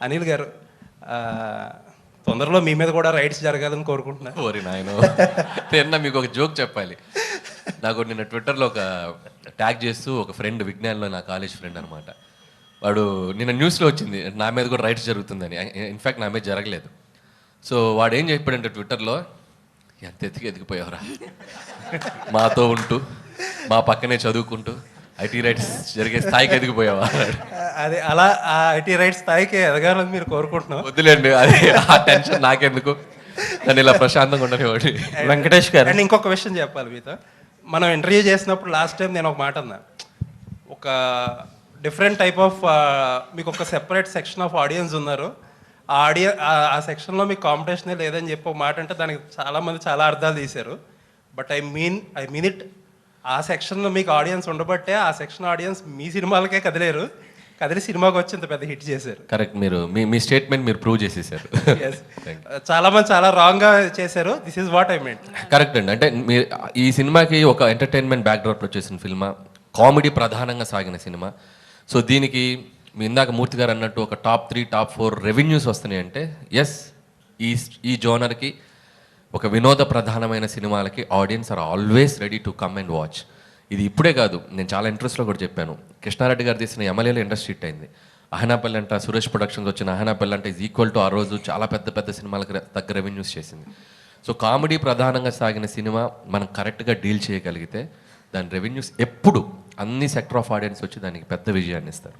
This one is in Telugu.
అనిల్ గారు, ఆ, తొందరలో మీ మీద కూడా రైడ్స్ జరగాలని కోరుకుంటున్నాను. ఓరి నాయనో, నిన్న మీకు ఒక జోక్ చెప్పాలి. నాకు నిన్న ట్విట్టర్లో ఒక ట్యాగ్ చేస్తూ ఒక ఫ్రెండ్, విజ్ఞాన్లో నా కాలేజ్ ఫ్రెండ్ అనమాట, వాడు నిన్న న్యూస్లో వచ్చింది నా మీద కూడా రైట్స్ జరుగుతుందని. ఇన్ఫ్యాక్ట్ నా మీద జరగలేదు. సో వాడు ఏం చెప్పాడంటే ట్విట్టర్లో, ఎంత ఎదిగిపోయావురా, మాతో ఉంటూ మా పక్కనే చదువుకుంటూ ఐటీ రైట్స్ జరిగే స్థాయికి ఎదిగిపోయావా అన్నాడు. అది అలా ఆ ఐటీ రైట్స్ స్థాయికి ఎదగాలని మీరు కోరుకుంటున్నాం. వద్దులేండి, అది ఆ టెన్షన్ నాకెందుకు, నన్ను ఇలా ప్రశాంతంగా ఉండనివ్వండి. వెంకటేష్ గారు, అండ్ ఇంకొక విషయం చెప్పాలి మీతో. మనం ఇంటర్వ్యూ చేసినప్పుడు లాస్ట్ టైం నేను ఒక మాట అన్నా, ఒక డిఫరెంట్ టైప్ ఆఫ్ మీకు ఒక సెపరేట్ సెక్షన్ ఆఫ్ ఆడియన్స్ ఉన్నారు, ఆ సెక్షన్లో మీకు కాంపిటీషనే లేదని చెప్పి ఒక మాట అంటే దానికి చాలామంది చాలా అర్థాలు తీశారు. But I mean it. ఆ సెక్షన్లో మీకు ఆడియన్స్ ఉండబట్టే ఆ సెక్షన్ ఆడియన్స్ మీ సినిమాలకే కదిలేరు, కదిలి సినిమాకి వచ్చి ఇంత పెద్ద హిట్ చేశారు. కరెక్ట్, మీరు మీ స్టేట్మెంట్ మీరు ప్రూవ్ చేసేసారు. చాలా మంది చాలా రాంగ్గా చేశారు. This is what I meant. Correct అండి. అంటే మీరు ఈ సినిమాకి ఒక ఎంటర్టైన్మెంట్ బ్యాక్డ్రాప్లో చేసిన ఫిల్మా, కామెడీ ప్రధానంగా సాగిన సినిమా. సో దీనికి మీ ఇందాక మూర్తి గారు అన్నట్టు ఒక టాప్ 3 టాప్ 4 రెవెన్యూస్ వస్తున్నాయి అంటే ఎస్, ఈ జోనర్కి, ఒక వినోద ప్రధానమైన సినిమాలకి audience are always ready to come and watch. ఇది ఇప్పుడే కాదు, నేను చాలా ఇంట్రెస్ట్లో కూడా చెప్పాను. కృష్ణారెడ్డి గారు తీసిన ఎమ్మెల్యేలో ఇండస్ట్రీ హిట్ అయింది. అహనాపల్లి అంట, సురేష్ ప్రొడక్షన్స్ వచ్చిన అహనాపల్లి అంటే ఈజ్ ఈక్వల్ టు ఆ రోజు చాలా పెద్ద పెద్ద సినిమాలకు తగ్గ రెవెన్యూస్ చేసింది. సో కామెడీ ప్రధానంగా సాగిన సినిమా మనం కరెక్ట్గా డీల్ చేయగలిగితే దాని రెవెన్యూస్ ఎప్పుడు అన్ని సెక్టర్ ఆఫ్ ఆడియన్స్ వచ్చి దానికి పెద్ద విజయాన్ని ఇస్తారు.